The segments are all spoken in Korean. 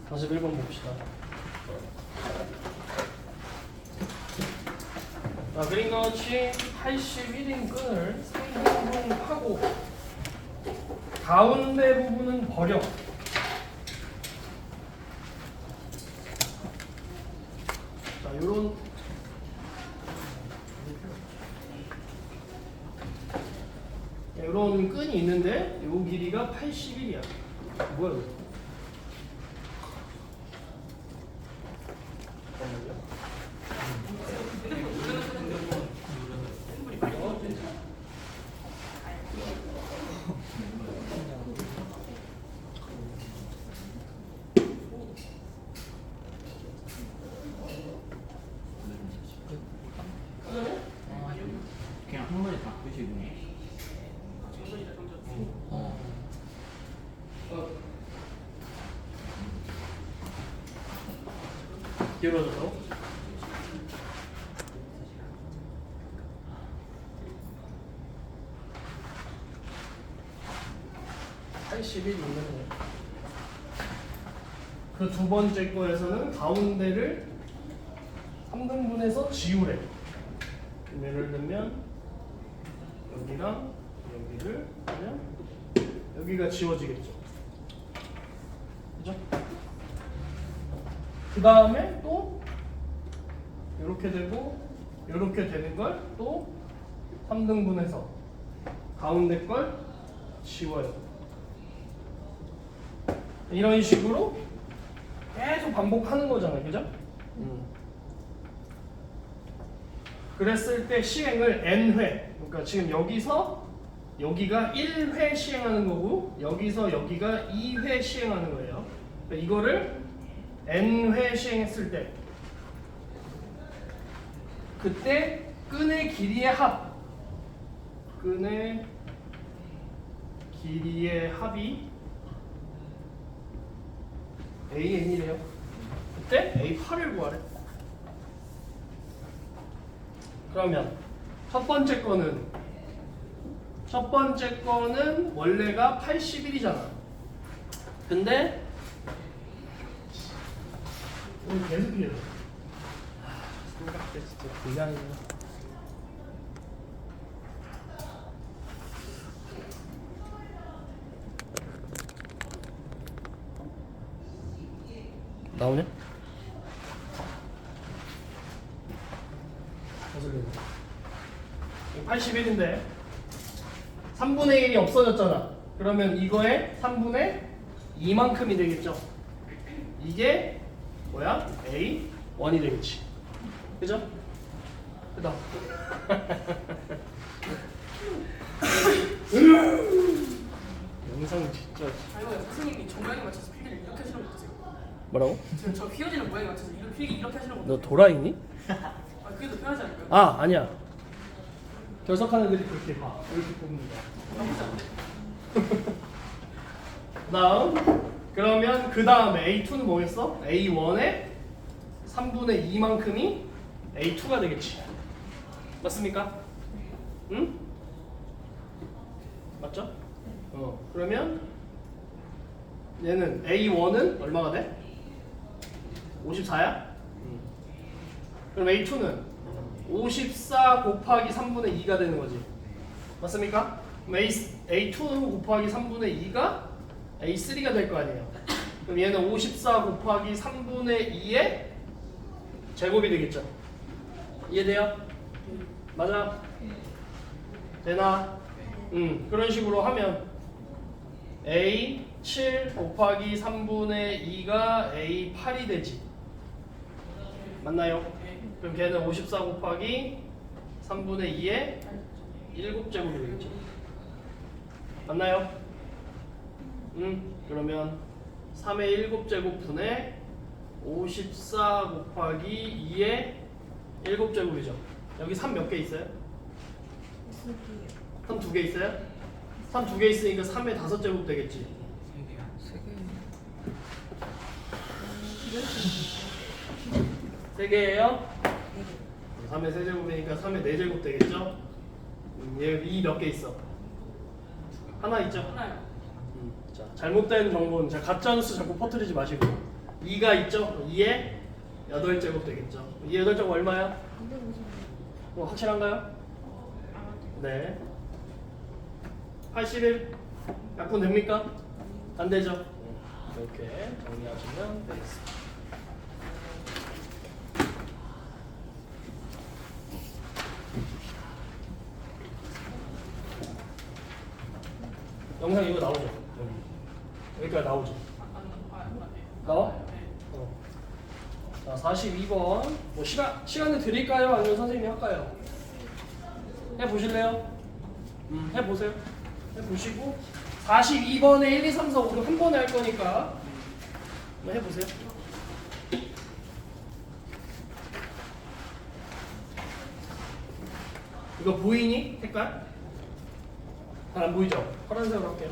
41번 봅시다. 자, 그린 것이 81인 끈을 생성하고 가운데 부분은 버려. 자, 요런 끈이 있는데 요 길이가 81이야. 뭐야 이거? 그냥 한 번에 다 끄시군요. 길어졌다고? 있는 그 두 번째 거에서는 가운데를 3등분해서 지우래. 예를 들면 여기랑 여기를 하면 여기가 지워지겠죠. 그죠? 그 다음에 또 이렇게 되고 이렇게 되는 걸 또 3등분해서 가운데 걸 지워요. 이런 식으로 계속 반복하는 거잖아요. 그죠? 그랬을 때 시행을 n회, 그러니까 지금 여기서 여기가 1회 시행하는 거고 여기서 여기가 2회 시행하는 거예요. 그러니까 이거를 n회 시행했을 때 그때 끈의 길이의 합, 끈의 길이의 합이 AN이래요. 그때 A8을 구하래. 그러면 첫 번째 거는 원래가 81이잖아. 근데 오늘 계속 이래. 생각해 진짜 불량이네. 나오냐? 81인데 3분의 1이 없어졌잖아. 그러면 이거의 3분의 2만큼이 되겠죠. 이게 뭐야? A1이 되겠지. 그죠? 그다음 영상 진짜. 이거 선생님이 저 모양에 맞춰서 필기를 이렇게 하시는 거 같으세요? 뭐라고? 지금 저 휘어지는 모양에 맞춰서 이런 필기 이렇게 하시는 거 너 같아요. 도라이니? 아, 그게 더 편하지 않을까요? 아, 아니야. 결석하는 애들이 그렇게 봐. 이렇게 보는 거야. 그다음 그러면 그 다음에 A2는 뭐겠어? A1의 3분의 2만큼이 A2가 되겠지. 맞습니까? 응? 맞죠? 그러면 얘는 A1은 얼마가 돼? 54야? 그럼 A2는 54 곱하기 3분의 2가 되는 거지. 맞습니까? 그럼 A2 곱하기 3분의 2가 A3가 될 거 아니에요. 그럼 얘는 54 곱하기 3분의 2의 제곱이 되겠죠. 이해돼요? 맞아? 되나? 그런 식으로 하면 A7 곱하기 3분의 2가 A8이 되지. 맞나요? 그럼 걔는 54 곱하기 3분의 2의 7제곱이 되겠죠. 맞나요? 그러면 3의 7제곱 분의 54 곱하기 2의 7제곱이죠. 여기 3 몇 개 있어요? 3 2개 있어요? 3 2개 있으니까 3의 5제곱 되겠지. 3개예요? 3의 세제곱이니까 3의 4제곱 되겠죠? 얘 2 몇 개 있어? 하나 있죠? 하나요. 자, 잘못된 정보는 자, 가짜뉴스 자꾸 퍼뜨리지 마시고 2가 있죠? 2에 8제곱 되겠죠? 2의 8제곱 얼마야? 뭐 확실한가요? 네. 81 약분 됩니까? 안 되죠? 이렇게 정리하시면 되겠습니다. 영상 이거 나오죠? 여기까지 나오죠? 나와? 자, 42번. 뭐 시간을 드릴까요? 아니면 선생님이 할까요? 해보실래요? 해보세요. 해보시고 42번에 1, 2, 3, 4, 5, 6 한 번에 할 거니까 한번 해보세요. 이거 보이니? 색깔? 잘 안 보이죠? 파란색으로 할게요.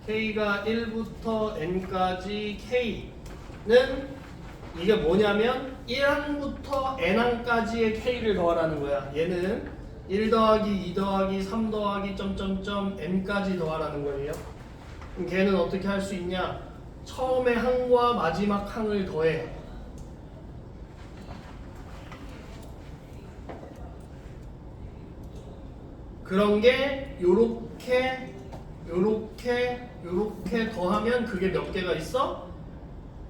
K가 1부터 N까지 K는 이게 뭐냐면 1항부터 N항까지의 K를 더하라는 거야. 얘는 1 더하기 2 더하기 3 더하기 점점점 N까지 더하라는 거예요. 그럼 걔는 어떻게 할 수 있냐? 처음의 항과 마지막 항을 더해. 그런 게 요렇게 더하면 그게 몇 개가 있어?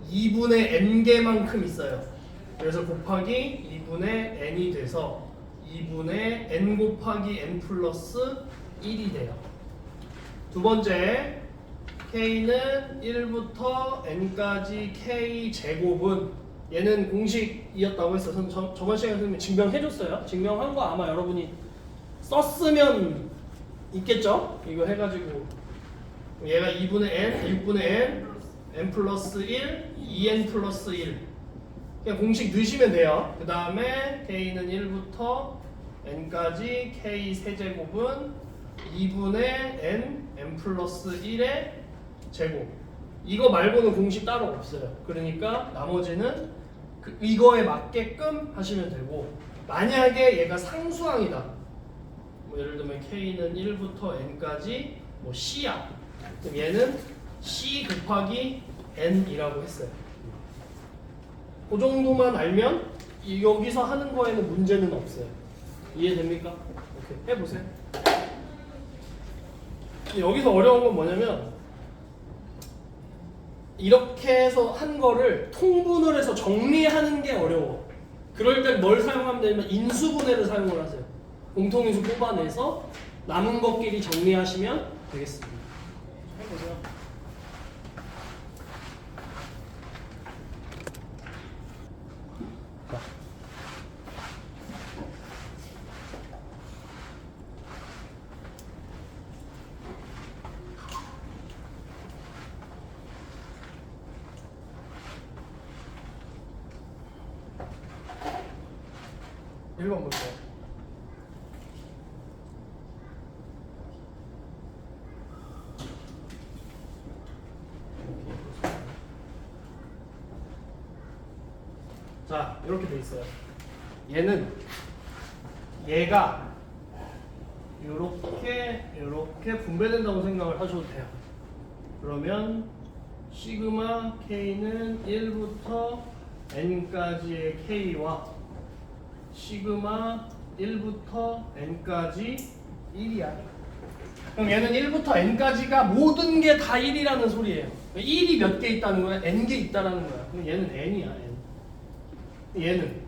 2분의 n개만큼 있어요. 그래서 곱하기 2분의 n이 돼서 2분의 n 곱하기 n 플러스 1이 돼요. 두 번째, k는 1부터 n까지 k 제곱은 얘는 공식이었다고 했어요. 저번 시간에 선생님이 증명해줬어요. 증명한 거 아마 여러분이 썼으면 있겠죠? 이거 해가지고 얘가 2분의 n, 6분의 n, n 플러스 1, 2n 플러스 1 그냥 공식 넣으시면 돼요. 그 다음에 k는 1부터 n까지 k 세제곱은 2분의 n, n 플러스 1의 제곱. 이거 말고는 공식 따로 없어요. 그러니까 나머지는 이거에 맞게끔 하시면 되고, 만약에 얘가 상수항이다, 뭐 예를 들면 k는 1부터 n까지 뭐 c야. 그럼 얘는 c 곱하기 n이라고 했어요. 그 정도만 알면 여기서 하는 거에는 문제는 없어요. 이해됩니까? 오케이, 해보세요. 여기서 어려운 건 뭐냐면 이렇게 해서 한 거를 통분을 해서 정리하는 게 어려워. 그럴 땐 뭘 사용하면 되냐면 인수분해를 사용을 하세요. 공통인수 뽑아내서 남은 것끼리 정리하시면 되겠습니다. 해보세요. 자. 읽어 볼게요. 자, 이렇게 돼 있어요. 얘가 이렇게 분배된다고 생각을 하셔도 돼요. 그러면 시그마 k는 1부터 n까지의 k와 시그마 1부터 n까지 1이야. 그럼 얘는 1부터 n까지가 모든 게 다 1이라는 소리예요. 1이 몇 개 있다는 거야? n개 있다라는 거야. 그럼 얘는 n이야, n. 얘는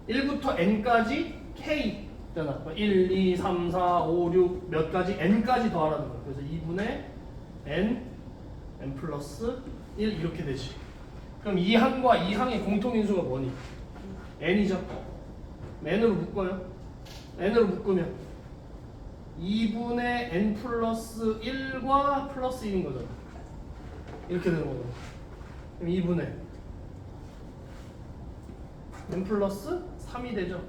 1부터 n까지 k 있잖아. 1, 2, 3, 4, 5, 6 몇 가지 n까지 더하라는 거야. 그래서 2분의 n, n 플러스 1 이렇게 되지. 그럼 이 항과 이 항의 공통인수가 뭐니? n이죠. n으로 묶어요. n으로 묶으면 2분의 n 플러스 1과 플러스 1인 거잖아. 이렇게 되는 거잖아. 그럼 2분의 n 플러스 3이 되죠.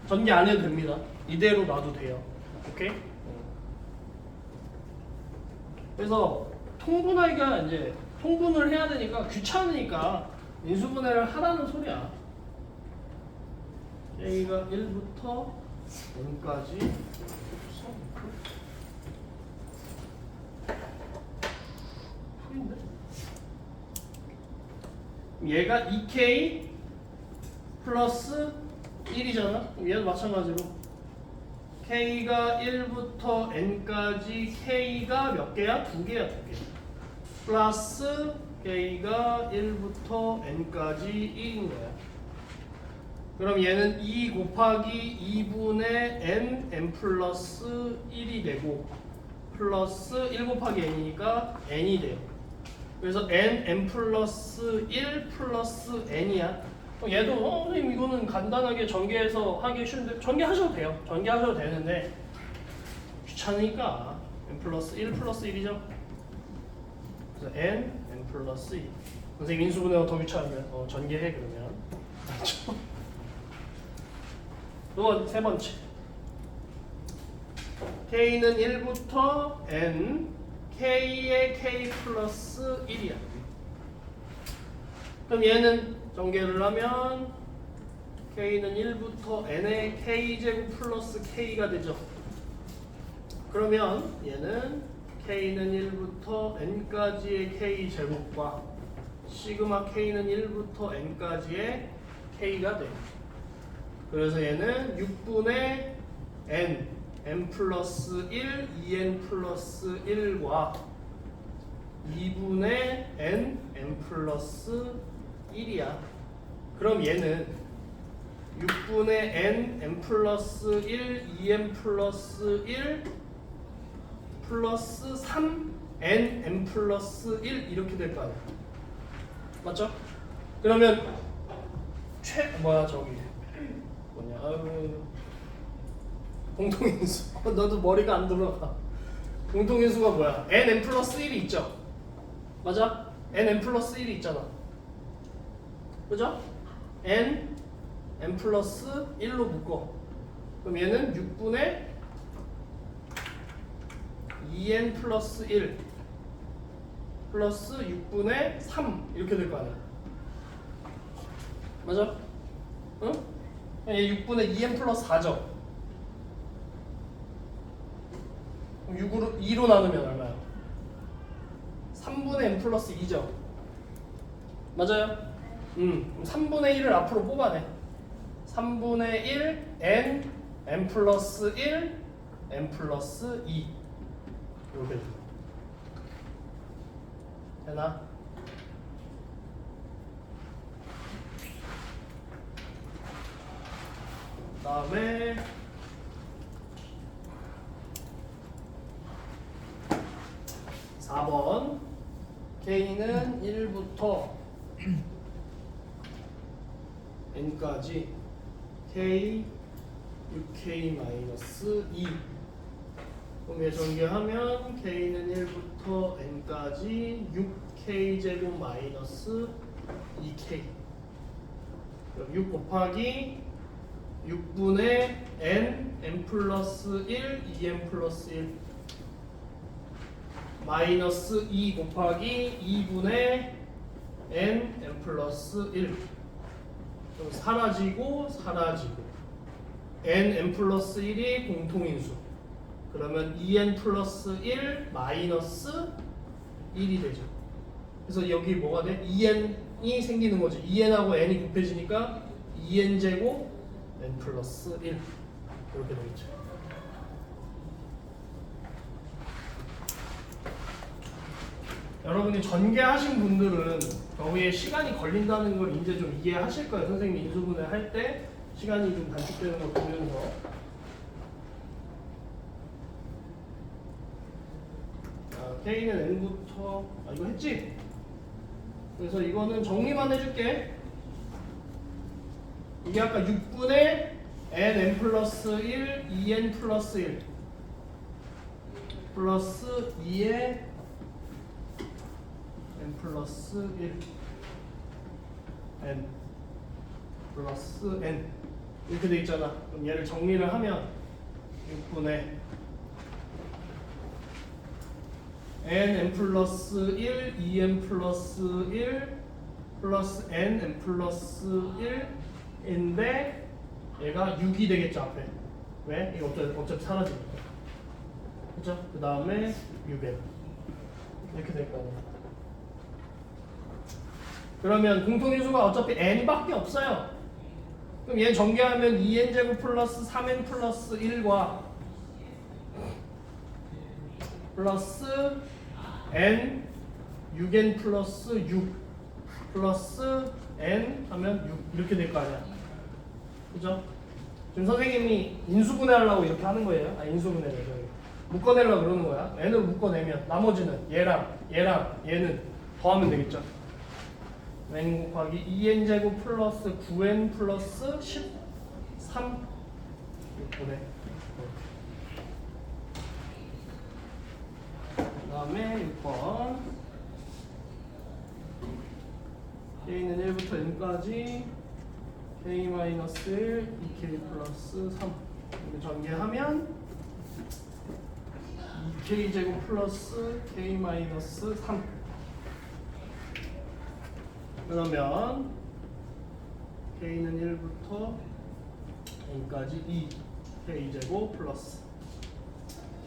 전개 안 해도 됩니다. 이대로 놔도 돼요. 오케이? 그래서 통분하기가 이제 통분을 해야 되니까 귀찮으니까 인수분해를 하라는 소리야. 예? K가 1부터 n까지 풀인데? 얘가 2K 플러스 1이잖아? 얘도 마찬가지로 K가 1부터 n까지 K가 몇 개야? 2개야, 2개. 플러스 K가 1부터 n까지 1인 거야. 그럼 얘는 2 곱하기 2분의 n 플러스 1이 되고 플러스 1 곱하기 n이니까 n이 돼요. 그래서 n 플러스 1 플러스 n이야. 얘도 선생님 이거는 간단하게 전개해서 하기 쉬운데 전개하셔도 돼요. 전개하셔도 되는데 귀찮으니까 n 플러스 1 플러스 1이죠. 그래서 n 플러스 2. 선생님 인수분해가 더 귀찮으면 전개해 그러면. 그렇죠? 또 세 번째. K는 1부터 n, K의 K 플러스 1이야. 그럼 얘는 전개를 하면 K는 1부터 n의 K제곱 플러스 K가 되죠. 그러면 얘는 K는 1부터 n까지의 K제곱과 시그마 K는 1부터 n까지의 K가 돼요. 그래서 얘는 6분의 n 플러스 1, 2n 플러스 1과 2분의 n 플러스 1이야. 그럼 얘는 6분의 n 플러스 1, 2n 플러스 1 플러스 3n 플러스 1 이렇게 될 거 아니야. 맞죠? 그러면 공통인수. 너도 머리가 안 들어가. 공통인수가 뭐야? n 플러스 1이 있죠? 맞아? n 플러스 1이 있잖아. 그죠? n 플러스 1로 묶어. 그럼 얘는 6분의 2n 플러스 1 플러스 6분의 3 이렇게 될 거 아니야. 맞아? 응? 얘 6분의 2n 플러스 4죠? 그럼 6으로 2로 나누면 얼마야? 3분의 n 플러스 2죠? 맞아요? 그럼 3분의 1을 앞으로 뽑아내. 3분의 1 n 플러스 1 n 플러스 2 이렇게 되나? 다음에 (4번) K는 1부터 n까지 K 6K-2 그럼 얘 전개하면 K는 1부터 n까지 6K제곱 마이너스 2K 그럼 6 곱하기 6분의 n 플러스 1, 2n 플러스 1 마이너스 2 곱하기 2분의 n 플러스 1 그럼 사라지고 n 플러스 1이 공통인수 그러면 2n 플러스 1 마이너스 1이 되죠. 그래서 여기 뭐가 돼? 2n이 생기는 거지. 2n하고 n이 곱해지니까 2n 제곱 n 플러스 1 이렇게 되겠죠. 여러분이 전개하신 분들은 거기에 시간이 걸린다는 걸 이제 좀 이해하실 거예요. 선생님이 인수분해 할 때 시간이 좀 단축되는 걸 보면서 K는 n부터 이거 했지? 그래서 이거는 정리만 해줄게. 이게 아까 6분의 n 플러스 1, 2n 플러스 1 플러스 2의 n 플러스 1 n 플러스 n 이렇게 돼 있잖아. 그럼 얘를 정리를 하면 6분의 n 플러스 1, 2n 플러스 1 플러스 n 플러스 1인데 얘가 6이 되겠죠 앞에. 왜? 이거 어차피 사라지니까. 그죠? 그 다음에 6n 이렇게 될 거 아니에요. 그러면 공통인수가 어차피 n밖에 없어요. 그럼 얘 전개하면 2n제곱 플러스 3n 플러스 1과 플러스 n 6n 플러스 6 플러스 n 하면 6 이렇게 될 거 아니야. 그죠? 지금 선생님이 인수분해하려고 이렇게 하는 거예요. 아 인수분해를 저기 묶어내려고 그러는 거야. n을 묶어내면 나머지는 얘랑 얘는 더하면 되겠죠. n 곱하기 2n제곱 플러스 9n 플러스 13 6분의 그 다음에 6번 k는 1부터 n까지 k-1 2k 플러스 3 이렇게 전개하면 2k제곱 플러스 k-3 그러면 k는 1부터 n까지 2 k제곱 플러스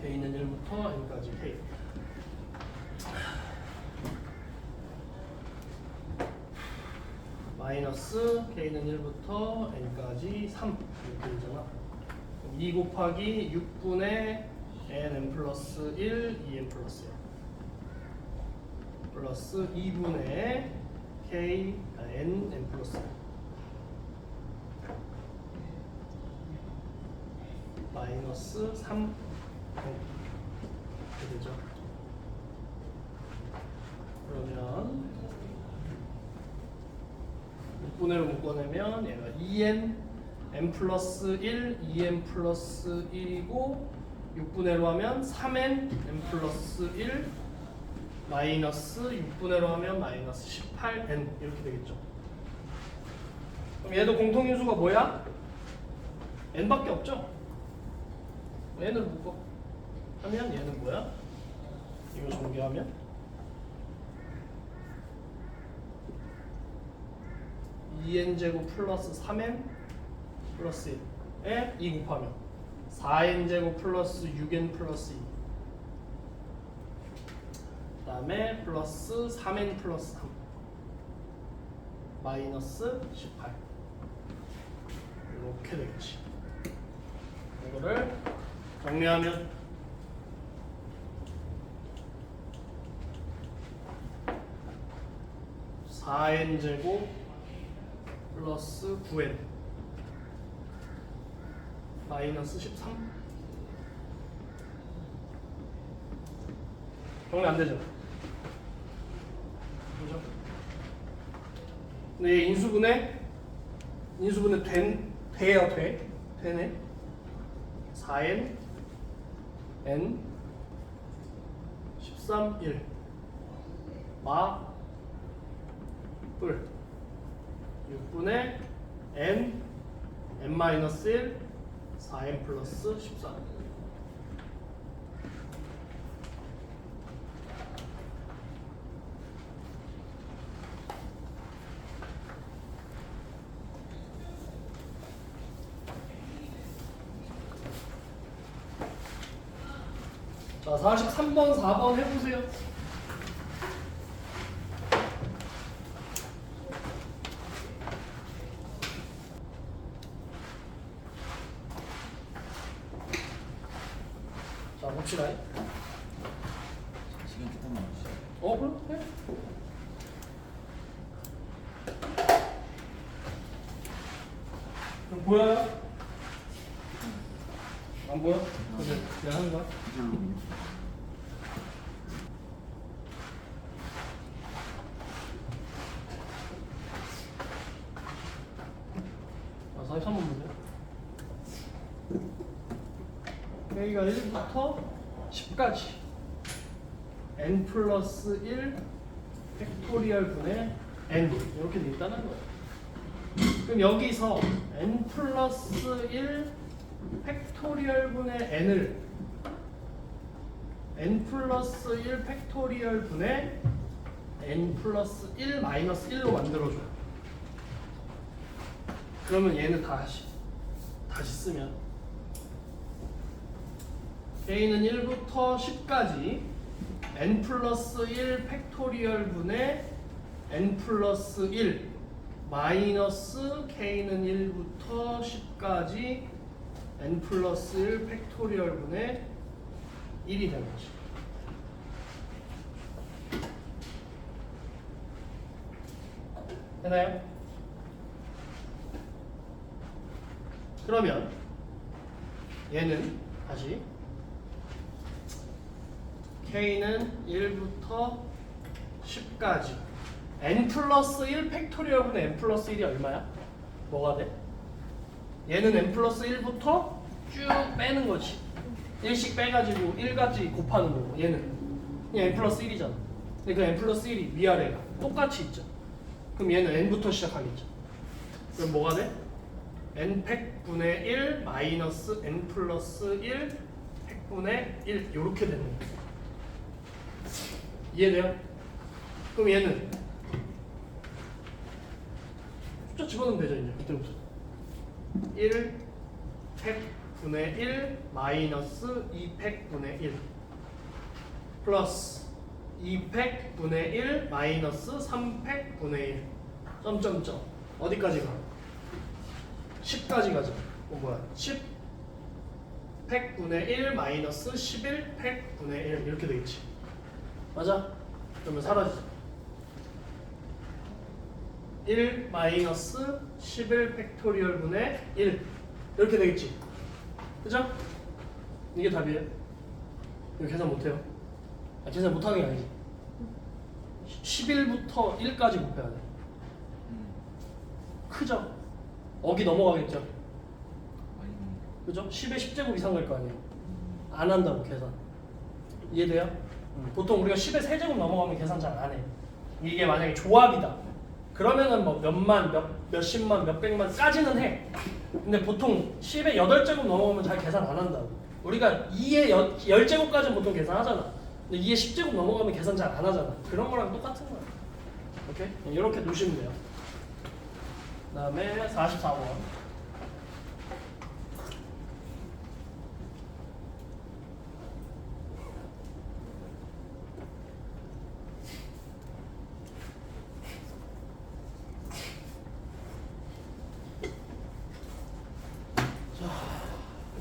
k는 1부터 n까지 k 마이너스 k는 1부터 n까지 3 이렇게 되잖아. 2 곱하기 6분의 n 플러스 1 2n 플러스 1 플러스 2분의 n 플러스 1 마이너스 3 이렇게 되죠. 그러면 6분의로 묶어내면 얘가 2n n 플러스 1 2n 플러스 1이고 6분의로 하면 3n n 플러스 1 마이너스 6분의로 하면 마이너스 18n 이렇게 되겠죠. 그럼 얘도 공통인수가 뭐야? n밖에 없죠? n을 묶어 하면 얘는 뭐야? 이거 전개하면 2n제곱 플러스 3n 플러스 1에 2 곱하면 4n제곱 플러스 6n 플러스 2 그 다음에 플러스 3n 플러스 3 마이너스 18 이렇게 되겠지. 이거를 정리하면 (4n제곱) 플러스 9n 마이너스 13 정리 안 되죠? 그죠? 근데 얘 인수분해 돼요, 되네. 4n n 13 1 뿔 6분의 n n-1 4n 플러스 14 자, 43번, 4번 해보세요. 자, 봅시다. 시간 조금만 주세요. 그럼 해. 그럼 보여요? 안 보여? 그래, 그냥 하는 거야? 아, 43번 보세요. K가 1부터 10까지 n 플러스 1 팩토리얼 분의 n 이렇게 돼 있다는 거예요. 그럼 여기서 n 플러스 1 팩토리얼 분의 n을 n 플러스 1 팩토리얼 분의 n 플러스 1 마이너스 1로 만들어줘요. 그러면 얘는 다시 다시 쓰면 k는 1부터 10까지 n 플러스 1 팩토리얼 분의 n 플러스 1 마이너스 k는 1부터 10까지 n 플러스 1 팩토리얼 분의 1이 되는 거죠. 되나요? 그러면 얘는 다시 k는 1부터 10까지 n 플러스 1 팩토리얼 분의 n 플러스 1이 얼마야? 뭐가 돼? 얘는 n 플러스 1부터 쭉 빼는 거지. 1씩 빼가지고 1까지 곱하는 거고 얘는 그냥 n 플러스 1이잖아. 근데 그 n 플러스 1이 위아래가 똑같이 있죠. 그럼 얘는 n부터 시작하겠죠. 그럼 뭐가 돼? n 팩분의 1 마이너스 n 플러스 1 팩분의 1 이렇게 되는 거예요. 이해돼요? 그럼 얘는 숫자 집어넣으면 되죠. 이제 이때부터 1 팩분의 1 마이너스 2 팩분의 1 플러스 2 팩분의 1 마이너스 3 팩분의 1 점점점 어디까지 가? 10까지 가죠. 뭐야? 10 팩분의 1 마이너스 11 팩분의 1 이렇게 되겠지. 맞아? 그러면 사라지죠. 1 마이너스 11 팩토리얼 분의 1 이렇게 되겠지. 그죠? 이게 답이에요. 이거 계산 못해요. 계산 못하는 게 아니지. 11부터 1까지 곱해야 돼. 크죠? 억이 넘어가겠죠? 그죠? 10의 10제곱 이상 될 거 아니에요. 안 한다고 계산. 이해돼요? 보통 우리가 10의 세제곱 넘어가면 계산 잘 안 해. 이게 만약에 조합이다. 그러면은 뭐 몇만, 몇십만, 몇백만까지는 해. 근데 보통 10의 8제곱 넘어가면 잘 계산 안 한다고. 우리가 2의 10제곱까지는 보통 계산하잖아. 근데 2의 10제곱 넘어가면 계산 잘 안 하잖아. 그런 거랑 똑같은 거야. 오케이? 이렇게 놓으시면 돼요. 그 다음에 44번.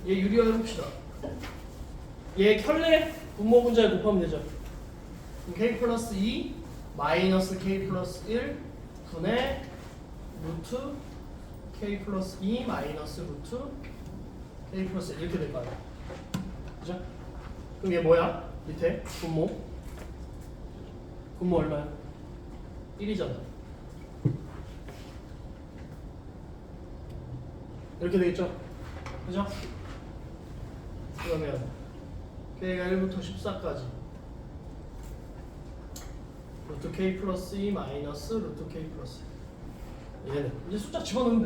얘 유리화 해봅시다. 얘 켤레 분모 분자에 곱하면 되죠. k 플러스 2 마이너스 k 플러스 1 분의 루트 k 플러스 2 마이너스 루트 k 플러스 1 이렇게 될 거 아니야. 그죠? 그럼 얘 뭐야? 밑에 분모 얼마야? 1이잖아. 이렇게 되겠죠? 그죠? 그러면 k가 1부터 14까지 루트 k 플러스 2 마이너스 루트 k 플러스 1. 얘는 이제 숫자 집어넣으면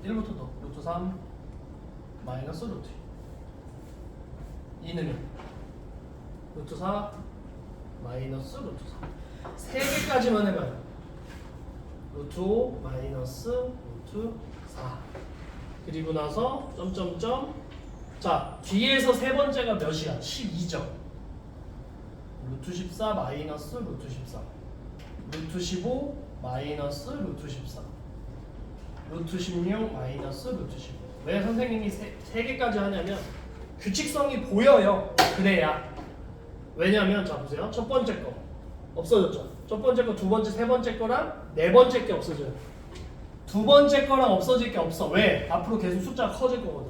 돼. 1부터 더 루트 3 마이너스 루트 2. 2는 루트 4 마이너스 루트 4. 3개까지만 해봐요. 루트 5 마이너스 루트 4. 그리고 나서 점점점. 자, 뒤에서 세 번째가 몇이야? 12죠. 루트 14 마이너스 루트 14. 루트 15 마이너스 루트 14. 루트 16 마이너스 루트 15. 왜 선생님이 세 개까지 하냐면 규칙성이 보여요. 그래야. 왜냐면 자 보세요. 첫 번째 거 없어졌죠. 첫 번째 거, 두 번째, 세 번째 거랑 네 번째 게 없어져요. 두 번째 거랑 없어질 게 없어. 왜? 앞으로 계속 숫자가 커질 거거든.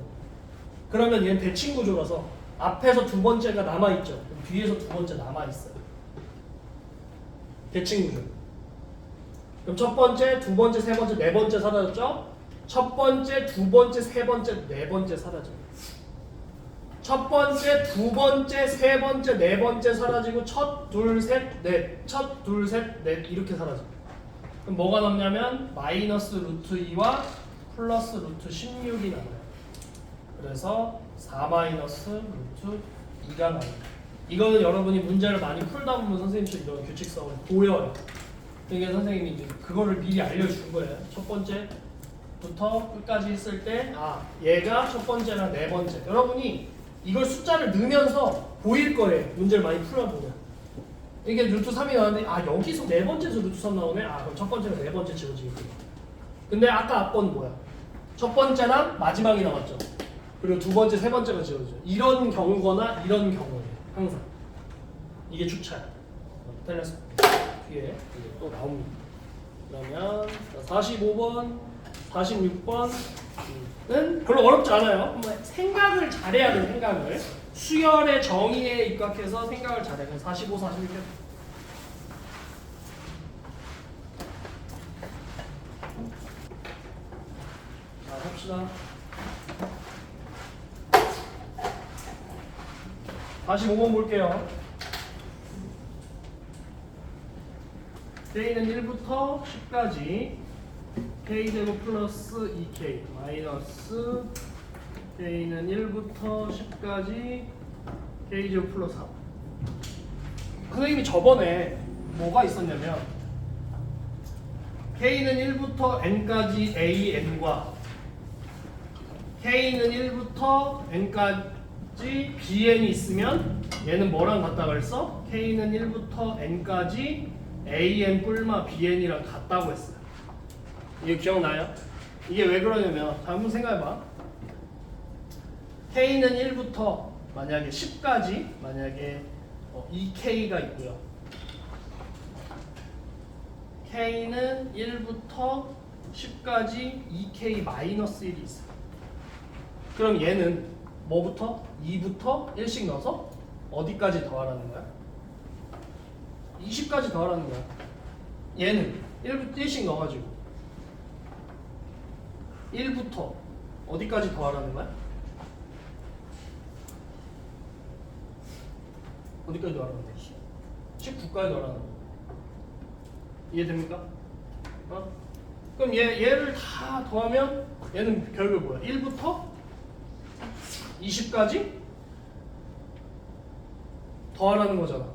그러면 얘는 대칭 구조라서 앞에서 두 번째가 남아있죠. 그럼 뒤에서 두 번째 남아있어요. 대칭 구조. 그럼 첫 번째, 두 번째, 세 번째, 네 번째 사라졌죠? 첫 번째, 두 번째, 세 번째, 네 번째 사라져요. 첫 번째, 두 번째, 세 번째, 네 번째 사라지고 첫, 둘, 셋, 넷, 첫, 둘, 셋, 넷 이렇게 사라져요. 그럼 뭐가 남냐면 마이너스 루트 2와 플러스 루트 16이 남아요. 그래서 4 마이너스 루트 2가 나옵니다. 이거는 여러분이 문제를 많이 풀다 보면 선생님처럼 이런 규칙성을 보여요. 그러니까 선생님이 이제 그거를 미리 알려준 거예요. 첫 번째, 부터 끝까지 했을 때 얘가 첫 번째랑 네 번째. 여러분이 이걸 숫자를 넣으면서 보일 거예요. 문제를 많이 풀어보면. 이게 루트 3이 나왔는데 여기서 네 번째에서 루트 3 나오네. 그럼 첫 번째랑 네 번째 지워지겠구나. 근데 아까 앞번 뭐야? 첫 번째랑 마지막이 나왔죠. 그리고 두 번째, 세 번째가 지워져. 이런 경우거나 이런 경우예요. 항상. 이게 주차야. 텔레스 뒤에 또 나옵니다. 그러면 45번, 46번은 별로 어렵지 않아요. 한번 생각을 잘해야 돼. 생각을. 수열의 정의에 입각해서 생각을 잘해. 45, 46. 자, 합시다. 45번 볼게요. K는 1부터 10까지 K제곱 플러스 2K 마이너스 K는 1부터 10까지 K제곱 플러스 3. 선생님이 저번에 뭐가 있었냐면 K는 1부터 N까지 AN과 K는 1부터 N까지 BN이 있으면 얘는 뭐랑 같다고 했어? K는 1부터 N까지 AN 뿔마 BN이랑 같다고 했어요. 이게 기억나요? 이게 왜 그러냐면 한번 생각해봐. K는 1부터 만약에 10까지 만약에 2K가 있고요. K는 1부터 10까지 2K 마이너스 1이 있어요. 그럼 얘는 뭐부터? 2부터 1씩 넣어서 어디까지 더하라는 거야? 20까지 더하라는 거야. 얘는 1부터 1씩 넣어가지고 1부터 어디까지 더하라는 거야? 어디까지 더하라는 거야? 19까지 더하라는 거야. 이해됩니까? 그럼 얘를 다 더하면 얘는 결국 뭐야? 1부터 20까지 더하라는 거잖아.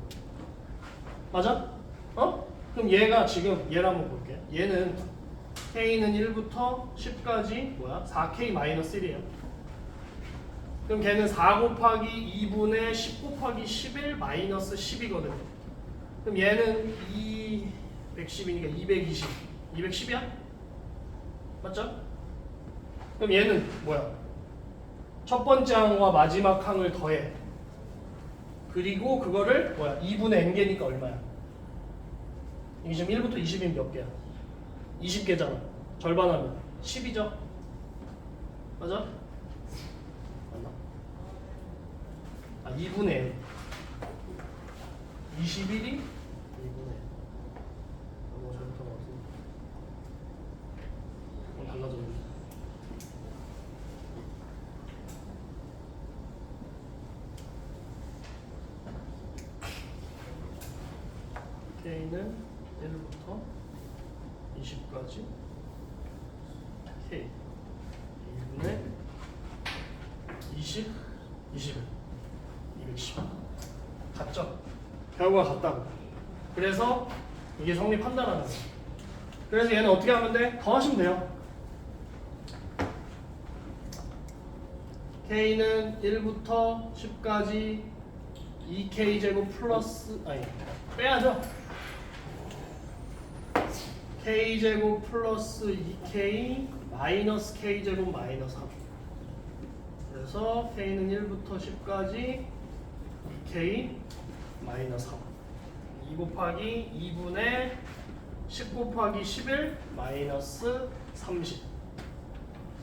맞아? 그럼 얘가 지금 얘를 한번 볼게. 얘는 K는 1부터 10까지 뭐야? 4K 마이너스 1이에요. 그럼 걔는 4 곱하기 2분의 10 곱하기 11 마이너스 10이거든요. 그럼 얘는 210이니까 220. 210이야? 맞죠? 그럼 얘는 뭐야? 첫 번째 항과 마지막 항을 더해. 그리고 그거를 뭐야? 2분의 n개니까 얼마야? 이게 지금 1부터 20이면 몇 개야? 20개잖아. 절반하면 10이죠? 맞아? 맞나? 2분의 n 21이 2분의 n 잘못한 것 같습니다. 달라졌네. K는 1부터 20까지 K 2분의 20, 21, 210 같죠? 결과가 같다고. 그래서 이게 성립한다라는 거예요. 그래서 얘는 어떻게 하면 돼? 더하시면 돼요. K는 1부터 10까지 2K제곱 플러스 빼야죠. K제곱 플러스 2K 마이너스 K제곱 마이너스 3. 그래서 K는 1부터 10까지 2K 마이너스 3. 2 곱하기 2분의 10 곱하기 11 마이너스 30.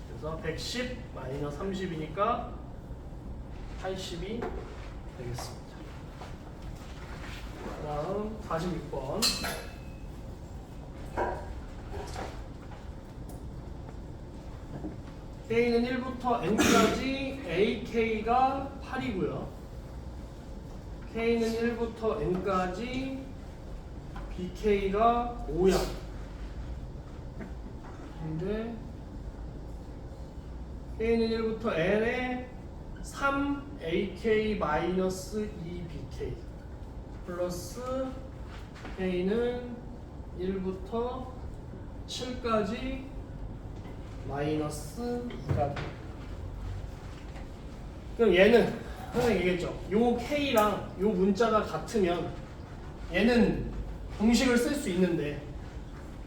그래서 110 마이너스 30이니까 80이 되겠습니다. 다음 46번. K는 1부터 N까지 AK가 8이고요. K는 1부터 N까지 BK가 5야. 근데 K는 1부터 N에 3AK 마이너스 2BK 플러스 K는 1부터 7까지 마이너스 2가 돼. 그럼 얘는 선생님 얘기했죠. 요 K랑 요 문자가 같으면 얘는 공식을 쓸 수 있는데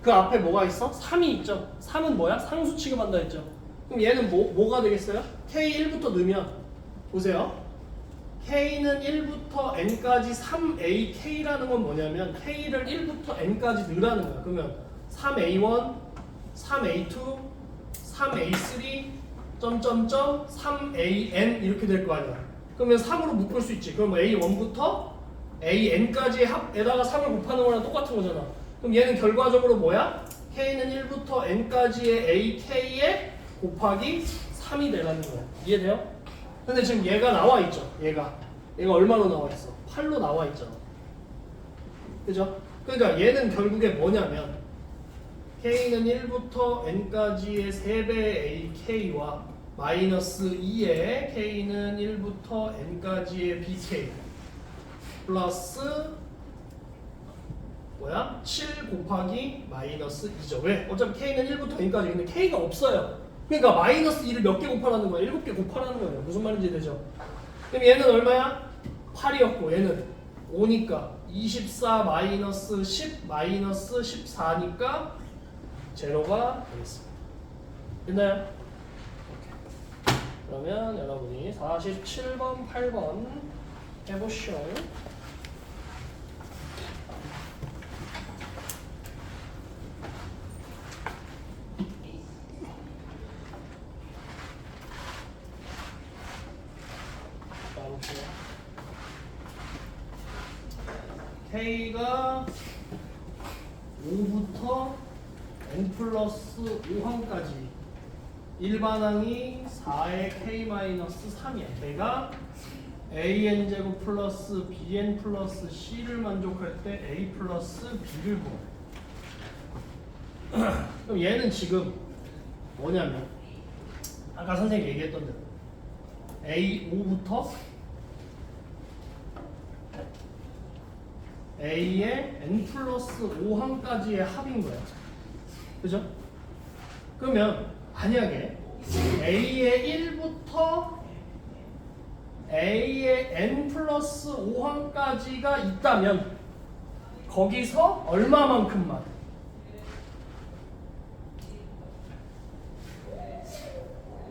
그 앞에 뭐가 있어? 3이 있죠. 3은 뭐야? 상수 취급한다 했죠. 그럼 얘는 뭐가 되겠어요? K1부터 넣으면 보세요. K는 1부터 N까지 3AK라는 건 뭐냐면 K를 1부터 N까지 넣으라는 거야. 그러면 3A1, 3A2, 3A3, 점점점 3AN 이렇게 될 거 아니야. 그러면 3으로 묶을 수 있지. 그럼 A1부터 AN까지의 합에다가 3을 곱하는 거랑 똑같은 거잖아. 그럼 얘는 결과적으로 뭐야? K는 1부터 N까지의 AK에 곱하기 3이 되라는 거야. 이해돼요? 근데 지금 얘가 나와 있죠. 얘가 얼마로 나와 있어? 8로 나와 있잖아. 그죠? 그러니까 얘는 결국에 뭐냐면 K는 1부터 N까지의 3배의 AK와 마이너스 2의 K는 1부터 N까지의 BK 플러스 뭐야? 7 곱하기 마이너스 2죠. 왜? 어차피 K는 1부터 N까지. 근데 K가 없어요. 그러니까 마이너스 2를 몇 개 곱하라는 거야? 7개 곱하라는 거예요. 무슨 말인지 되죠? 그럼 얘는 얼마야? 8이었고 얘는 5니까 24 마이너스 10 마이너스 14니까 제로가 되겠습니다. 됐나요? 그러면 여러분이 47번, 8번 해보시오. K가 5부터 N 플러스 5항까지 일반항이 4의 K-3이야. 걔가 AN제곱 플러스 BN 플러스 C를 만족할 때 A 플러스 B를 구해. 그럼 얘는 지금 뭐냐면 아까 선생님이 얘기했던 대로 A5부터 A의 N 플러스 5항까지의 합인 거야. 그죠? 그러면 만약에 A의 1부터 A의 N 플러스 5항까지가 있다면 거기서 얼마만큼만?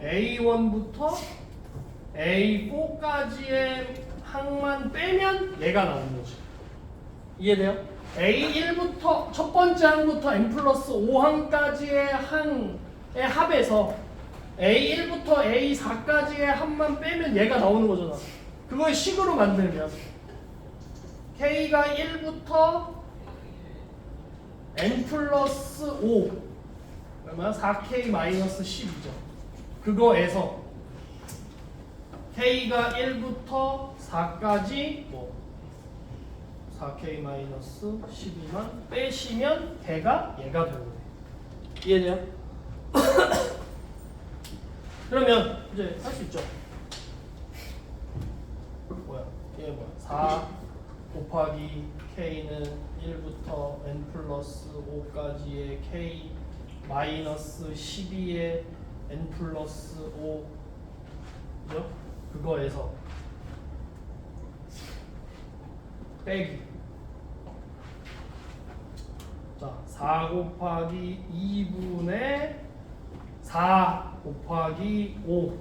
A1부터 A4까지의 항만 빼면 얘가 나오는 거지. 이해돼요? A1부터 첫 번째 항부터 N 플러스 5항까지의 항의 합에서 A1부터 A4까지의 합만 빼면 얘가 나오는 거잖아. 그걸 식으로 만들면 K가 1부터 N 플러스 5 그러면 4K 마이너스 10이죠. 그거에서 K가 1부터 4까지 뭐 4K 마이너스 12만 빼시면 걔가 얘가 되는 거예요. 이해돼요? 그러면 이제 할 수 있죠. 뭐야? 얘 뭐야? 4 곱하기 K는 1부터 N 플러스 5까지의 K 마이너스 12의 N 플러스 5 그죠? 그거에서 빼기 자 4 곱하기 2분의 4 곱하기 5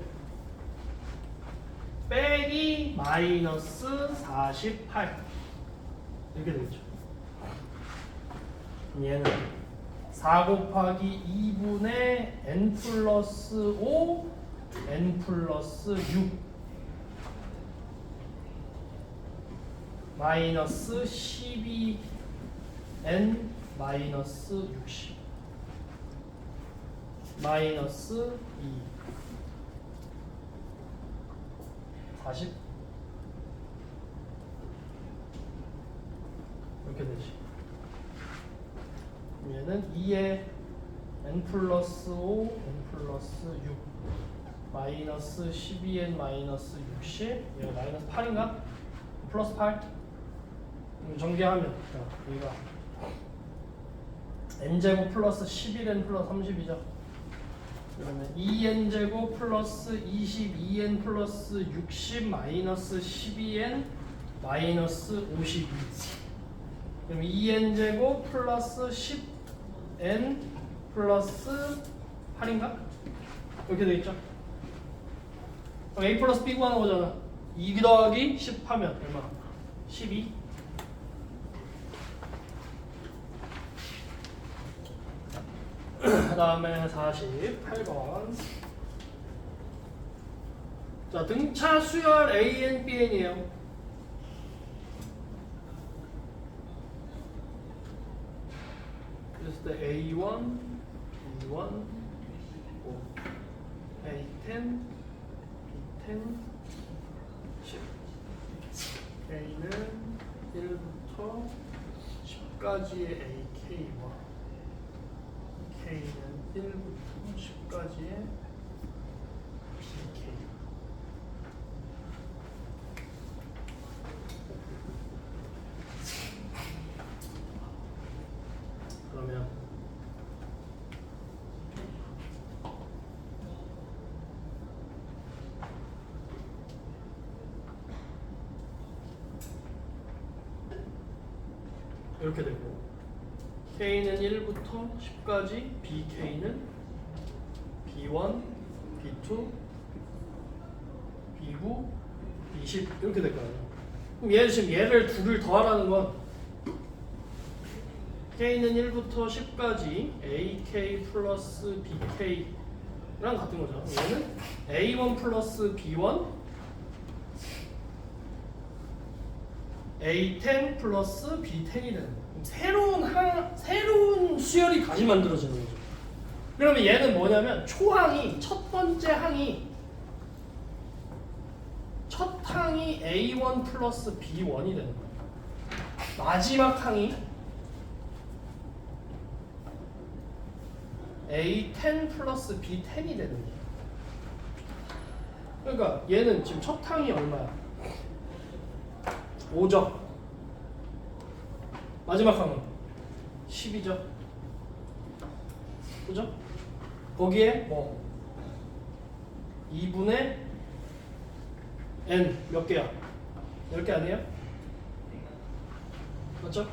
빼기 마이너스 48 이렇게 되겠죠. 얘는 4 곱하기 2분의 N 플러스 5 N 플러스 6 마이너스 12 N 마이너스 60 마이너스 2 40 이렇게 되지. 얘는 2에 N 플러스 5 N 플러스 6 마이너스 12N 마이너스 60 얘가 마이너스 8인가? 플러스 8 정리하면 여기가 N제곱 플러스 11N 플러스 30이죠. 그러면 2n제곱 플러스 22n 플러스 60 마이너스 12n 마이너스 52. 그럼 2n제곱 플러스 10n 플러스 8인가? 이렇게 되겠죠? 그럼 a 플러스 b 구하는 거잖아. 2 더하기 10 하면 얼마? 12. 그 다음에 48번. 자, 등차 수열 AN, BN이에요. 그랬을 때 A1, B1, A10, B10, 10. A는 1부터 10까지의 AK와 K는 1부터 10까지의 BK. 그러면 이렇게 되고 K는 1부터 10까지, BK는 B1, B2, B9, B10 이렇게 될 거예요. 그럼 얘 지금 얘를 둘을 더하라는 건 K는 1부터 10까지 AK 플러스 BK랑 같은 거죠. 얘는 A1 플러스 B1, A10 플러스 B10이 되는 거예요. 새로운 수열이 다시 만들어지는 거죠. 그러면 얘는 뭐냐면 초항이 첫 번째 항이 첫 항이 A1 플러스 B1이 되는 거예요. 마지막 항이 A10 플러스 B10이 되는 거예요. 그러니까 얘는 지금 첫 항이 얼마야? 5죠. 마지막 항은 10이죠. 그죠? 거기에 뭐 2분의 n 몇 개야? 10개 아니에요? 맞죠?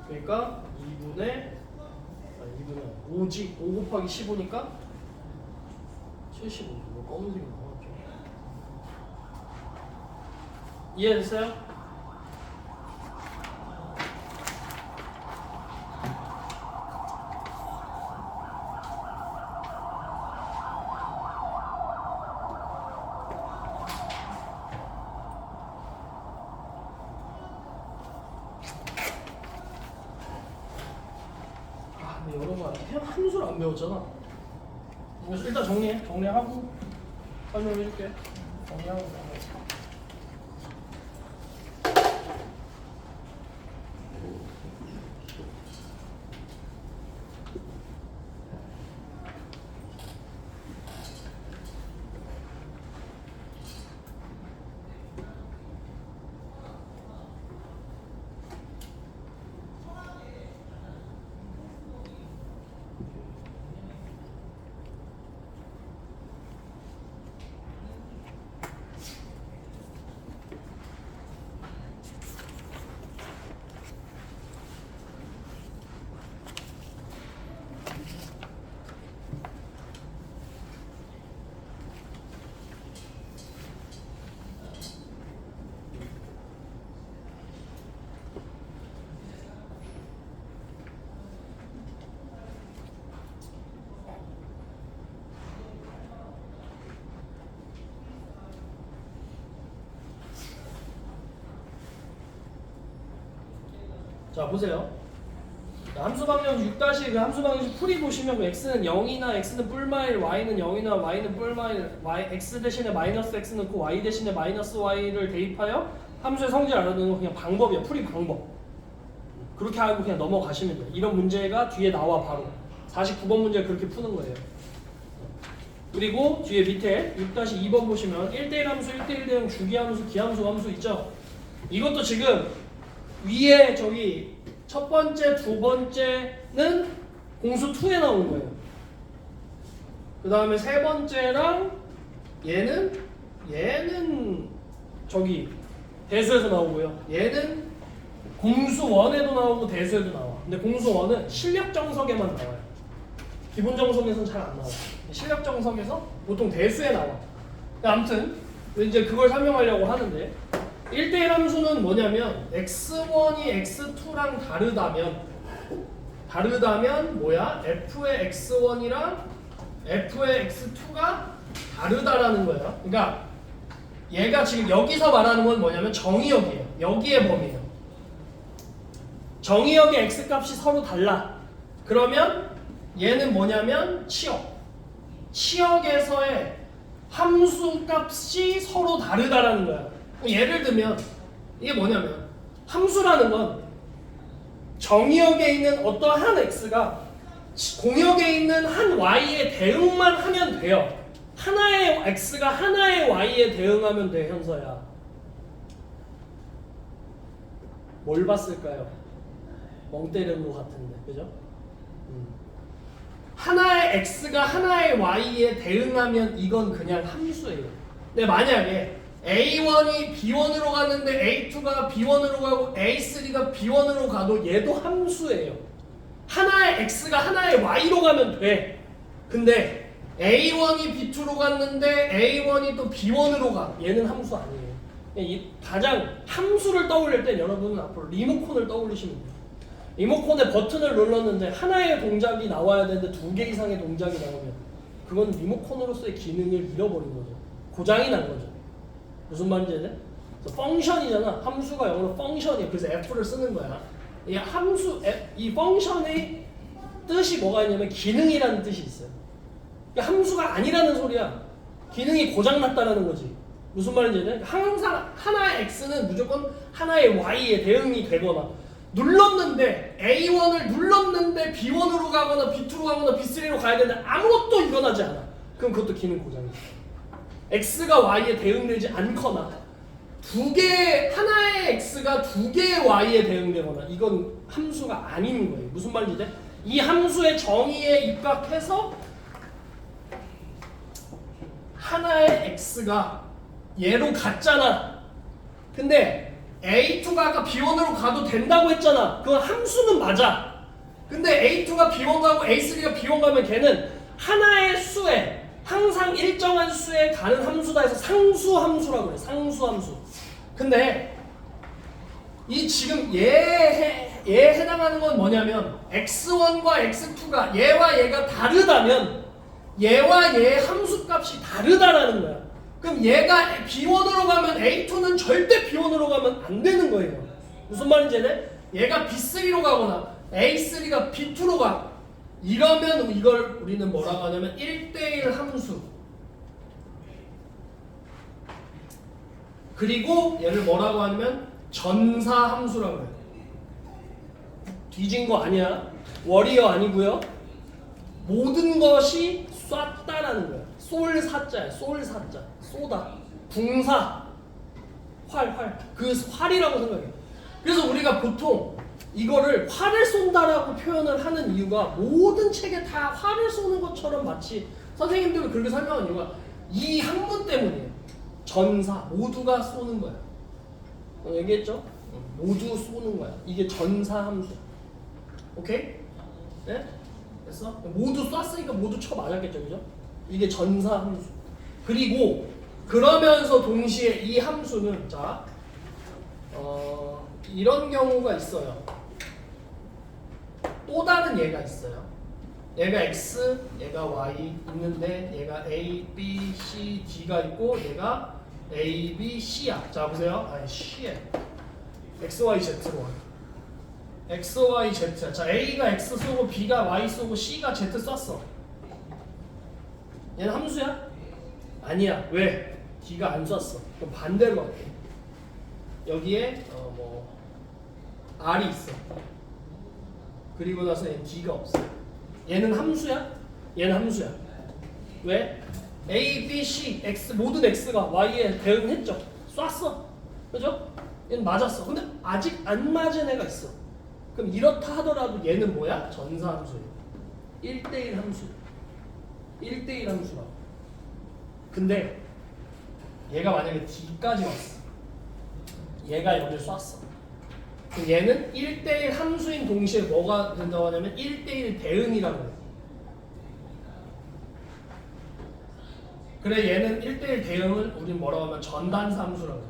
그러니까 2분의 5지. 5 곱하기 15니까 75. 이거 검은색이 나왔죠. 이해됐어요? 근데 여러분 함수를 안 배웠잖아. 일단 정리하고 설명해줄게. 정리하고. 자 보세요. 함수 방정 6- 그 함수 방정 풀이 보시면 그 x는 0이나 x는 뿔마일, y는 0이나 y는 뿔마일, x 대신에 마이너스 x 넣고 y 대신에 마이너스 y를 대입하여 함수의 성질을 알아내는 건 그냥 방법이야. 풀이 방법. 그렇게 하고 그냥 넘어가시면 돼요. 이런 문제가 뒤에 나와 바로. 49번 문제 그렇게 푸는 거예요. 그리고 뒤에 밑에 6-2번 보시면 1대1 함수, 1대1 대응 주기함수, 기함수, 함수 있죠? 이것도 지금 위에 저기 첫 번째, 두 번째는 공수 2에 나오는 거예요. 그 다음에 세 번째랑 얘는 저기 대수에서 나오고요. 얘는 공수 1에도 나오고 대수에도 나와. 근데 공수 1은 실력 정석에만 나와요. 기본 정석에서는 잘 안 나와요. 실력 정석에서 보통 대수에 나와. 아무튼 이제 그걸 설명하려고 하는데 1대1 함수는 뭐냐면 x1이 x2랑 다르다면 뭐야? f의 x1이랑 f의 x2가 다르다라는 거예요. 그러니까 얘가 지금 여기서 말하는 건 뭐냐면 정의역이에요. 여기의 범위예요. 정의역의 x값이 서로 달라. 그러면 얘는 뭐냐면 치역에서의 함수값이 서로 다르다라는 거야. 예를 들면 이게 뭐냐면 함수라는 건 정의역에 있는 어떠한 x가 공역에 있는 한 y에 대응만 하면 돼요. 하나의 x가 하나의 y에 대응하면 돼. 현서야. 뭘 봤을까요? 멍 때리는 것 같은데, 그죠? 하나의 x가 하나의 y에 대응하면 이건 그냥 함수예요. 근데 만약에 a1이 b1으로 갔는데 a2가 b1으로 가고 a3가 b1으로 가도 얘도 함수예요. 하나의 x가 하나의 y로 가면 돼. 근데 a1이 b2로 갔는데 a1이 또 b1으로 가. 얘는 함수 아니에요. 이 가장 함수를 떠올릴 때 여러분은 앞으로 리모컨을 떠올리시면 돼요. 리모컨에 버튼을 눌렀는데 하나의 동작이 나와야 되는데 2개 이상의 동작이 나오면 그건 리모컨으로서의 기능을 잃어버린 거죠. 고장이 난 거죠. 무슨 말인지 알죠? 펑션이잖아. 함수가 영어로 펑션이에요. 그래서 F를 쓰는 거야. 이 함수, 이 펑션의 뜻이 뭐가 있냐면 기능이라는 뜻이 있어요. 그러니까 함수가 아니라는 소리야. 기능이 고장났다라는 거지. 무슨 말인지 알죠? 항상 하나의 X는 무조건 하나의 Y에 대응이 되거나 눌렀는데 A1을 눌렀는데 B1으로 가거나 B2로 가거나 B3로 가야 되는데 아무것도 일어나지 않아. 그럼 그것도 기능 고장이야. X가 Y에 대응되지 않거나 하나의 X가 2개의 Y에 대응되거나 이건 함수가 아닌 거예요. 무슨 말인지 알죠? 이 함수의 정의에 입각해서 하나의 X가 얘로 갔잖아. 근데 A2가 아까 B1으로 가도 된다고 했잖아. 그건 함수는 맞아. 근데 A2가 B1 가고 A3가 B1 가면 걔는 하나의 수에 항상 일정한 수에 가는 함수다 해서 상수함수라고 그래. 상수함수. 근데 이 지금 얘에 해당하는 건 뭐냐면 x1과 x2가 얘와 얘가 다르다면 얘와 얘의 함수값이 다르다라는 거야. 그럼 얘가 B1으로 가면 A2는 절대 B1으로 가면 안 되는 거예요. 무슨 말인지 알지? 얘가 B3로 가거나 A3가 B2로 가. 이러면 이걸 우리는 뭐라고 하냐면 1대1 함수. 그리고 얘를 뭐라고 하냐면 전사 함수라고 해요. 뒤진 거 아니야. 워리어 아니고요. 모든 것이 쐈다라는 거야. 쏠 사자야. 쏠 사자. 쏘다. 궁사. 활. 그 활이라고 생각해. 그래서 우리가 보통 이거를 활을 쏜다라고 표현을 하는 이유가 모든 책에 다 활을 쏘는 것처럼 마치 선생님들이 그렇게 설명한 이유가 이 학문 때문이에요. 전사. 모두가 쏘는 거야. 얘기했죠? 모두 쏘는 거야. 이게 전사 함수야. 오케이? 네? 됐어? 모두 쐈으니까 모두 쳐 맞았겠죠, 그죠? 이게 전사 함수. 그리고 그러면서 동시에 이 함수는 자, 이런 경우가 있어요. 또 다른 얘가 있어요. 얘가 x, 얘가 y 있는데 얘가 a, b, c, d가 있고 얘가 a, b, c야. 자 보세요. 아니 c에 x, y, z로 x, y, z. 자 a가 x 쏘고 b가 y 쏘고 c가 z 쐈어. 얘는 함수야? 아니야. 왜? d가 안 쐈어. 그럼 반대로 할게. 여기에 r이 있어. 그리고 나서 얘는 d가 없어. 얘는 함수야? 얘는 함수야. 왜? a, b, c, x 모든 x가 y에 대응했죠. 쐈어. 그죠? 얘는 맞았어. 근데 아직 안 맞은 애가 있어. 그럼 이렇다 하더라도 얘는 뭐야? 전사함수예요. 1대1 함수. 1대1 함수라고. 근데 얘가 만약에 D까지 왔어. 얘가 여기를 쐈어. 그럼 얘는 1대1 함수인 동시에 뭐가 된다고 하냐면 1대1 대응이라고 해요. 그래 얘는 1대1 대응을 우린 뭐라고 하면 전단사 함수라고 해요.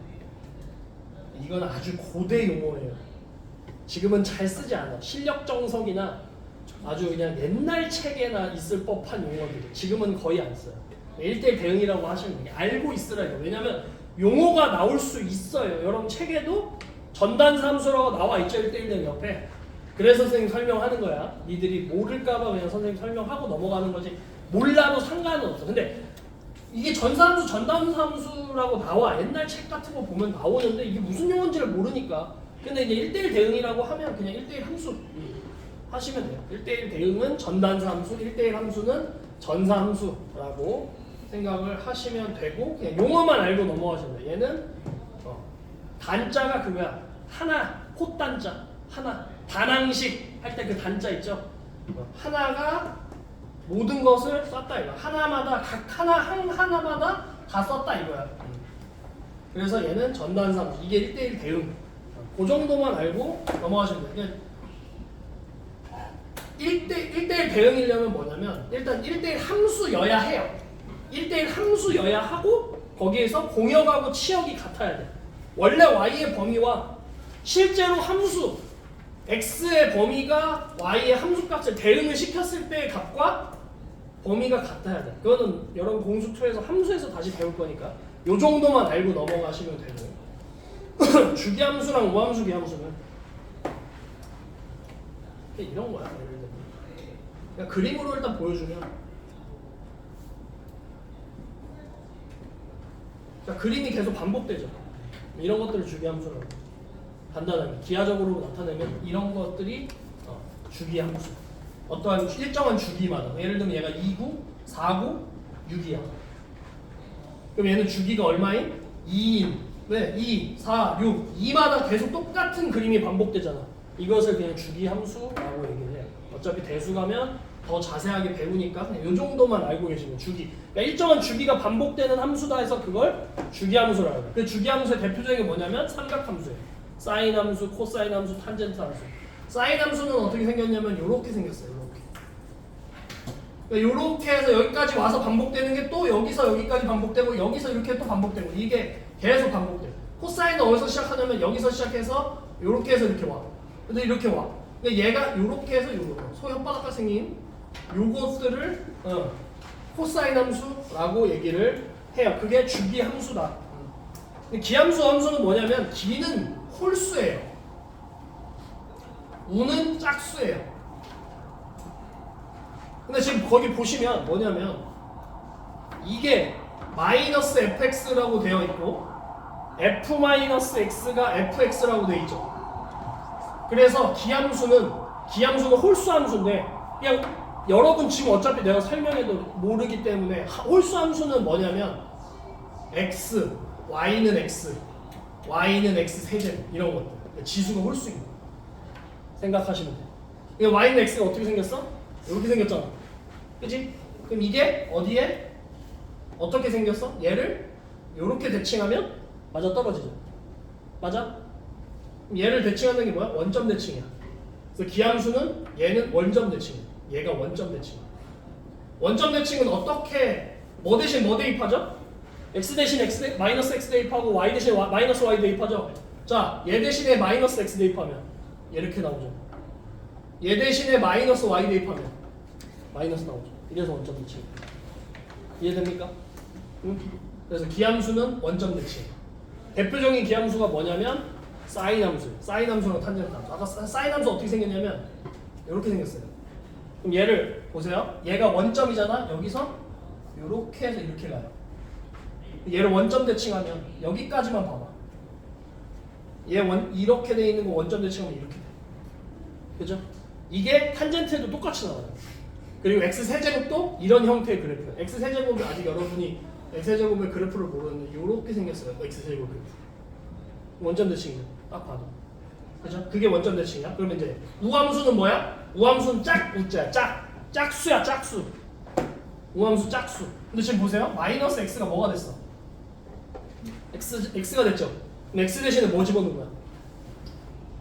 이건 아주 고대 용어예요. 지금은 잘 쓰지 않아. 실력 정석이나 아주 그냥 옛날 책에나 있을 법한 용어들이 지금은 거의 안 써요. 1대1 대응이라고 하시면 돼요. 알고 있으라요. 왜냐면 용어가 나올 수 있어요. 여러분 책에도 전단사 함수라고 나와 있죠. 1대1 대응 옆에. 그래서 선생님 설명하는 거야. 니들이 모를까봐 그냥 선생님 설명하고 넘어가는 거지. 몰라도 상관은 없어. 근데 이게 전사함수, 전단사함수라고 나와. 옛날 책 같은 거 보면 나오는데 이게 무슨 용어인지를 모르니까. 근데 이제 1대1 대응이라고 하면 그냥 1대1 함수 하시면 돼요. 1대1 대응은 전단사함수, 1대1 함수는 전사함수라고 생각을 하시면 되고 그냥 용어만 알고 넘어가시면 돼요. 얘는 단자가 그거야. 하나, 콧단자, 하나. 단항식 할 때 그 단자 있죠? 하나가 모든 것을 썼다 이거야. 하나마다 각 하나마다 다 썼다 이거야. 그래서 얘는 전단사함수. 이게 1대1 대응. 그 정도만 알고 넘어가시면 돼요. 1대1 대응이려면 뭐냐면 일단 1대1 함수여야 해요. 1대1 함수여야 하고 거기에서 공역하고 치역이 같아야 돼. 원래 y의 범위와 실제로 함수 x의 범위가 y의 함수값을 대응을 시켰을 때의 값과 범위가 같아야 돼. 그거는 여러분 공수2에서 함수에서 다시 배울 거니까 요 정도만 알고 넘어가시면 되고 주기함수랑 우함수 기함수는 이런 거야. 예를 들면 그러니까 그림으로 일단 보여주면 그러니까 그림이 계속 반복되죠. 이런 것들을 주기함수라고 간단하게 기하적으로 나타내면 이런 것들이 주기함수. 어떠한 일정한 주기마다 예를 들면 얘가 2구, 4구, 6이야. 그럼 얘는 주기가 얼마인? 2인. 왜? 2, 4, 6, 2마다 계속 똑같은 그림이 반복되잖아. 이것을 그냥 주기함수라고 얘기를 해요. 어차피 대수 가면 더 자세하게 배우니까 그냥 이 정도만 알고 계시면 주기. 그러니까 일정한 주기가 반복되는 함수다 해서 그걸 주기함수라고 해요. 그 주기함수의 대표적인 게 뭐냐면 삼각함수예요. 사인 함수, 코사인 함수, 탄젠트 함수. 사인 함수는 어떻게 생겼냐면 이렇게 생겼어요. 이렇게. 이렇게 해서 여기까지 와서 반복되는 게 또 여기서 여기까지 반복되고 여기서 이렇게 또 반복되고 이게 계속 반복돼요. 코사인은 어디서 시작하냐면 여기서 시작해서 이렇게 해서 이렇게 와. 근데 이렇게 와. 근데 얘가 이렇게 해서 요거 소 혓바닥같이 생긴 요것들을 코사인 함수라고 얘기를 해요. 그게 주기 함수다. 근데 기함수 함수는 뭐냐면 기는 홀수예요. 우는 짝수예요. 근데 지금 거기 보시면 뭐냐면 이게 마이너스 fx라고 되어 있고 f 마이너스 x가 fx라고 되어 있죠. 그래서 기함수는 홀수 함수인데 그냥 여러분 지금 어차피 내가 설명해도 모르기 때문에 홀수 함수는 뭐냐면 x, y는 x, y는 x 세제곱 이런 것들 지수가 홀수인 거예요. 생각하시면 돼요. 그러니까 y는 x가 어떻게 생겼어? 이렇게 생겼잖아. 그치? 그럼 이게 어디에? 어떻게 생겼어? 얘를 이렇게 대칭하면 맞아 떨어지죠. 맞아? 그럼 얘를 대칭하는 게 뭐야? 원점 대칭이야. 그래서 기함수는 얘는 원점 대칭이야. 얘가 원점 대칭이야. 원점 대칭은 어떻게 뭐 대신 뭐 대입하죠? x 대신 x 마이너스 x 대입하고 y 대신 마이너스 y 대입하죠. 자, 얘 대신에 마이너스 x 대입하면 이렇게 나오죠. 얘 대신에 마이너스 y 대입하면 마이너스 나오죠. 이래서 원점 대칭. 이해됩니까? 응? 그래서 기함수는 원점 대칭. 대표적인 기함수가 뭐냐면 사인 함수. 사인 함수랑 탄젠트 함수. 아까 사인 함수 어떻게 생겼냐면 이렇게 생겼어요. 그럼 얘를 보세요. 얘가 원점이잖아. 여기서 이렇게 해서 이렇게 가요. 얘를 원점 대칭하면 여기까지만 봐봐. 얘 이렇게 돼 있는 거 원점 대칭하면 이렇게 돼. 그죠? 이게 탄젠트에도 똑같이 나와요. 그리고 x 세제곱도 이런 형태의 그래프예요. x 세제곱이 아직 여러분이 x 세제곱의 그래프를 모르는데 이렇게 생겼어요. x 세제곱 그래프. 원점 대칭이죠. 딱 봐도. 그죠? 그게 원점 대칭이야. 그러면 이제 우함수는 뭐야? 우함수는 짝 우자야. 짝. 짝수야 짝수. 우함수 짝수. 근데 지금 보세요. 마이너스 x가 뭐가 됐어? x가 됐죠. 그럼 x 대신에 뭐 집어넣은 거야?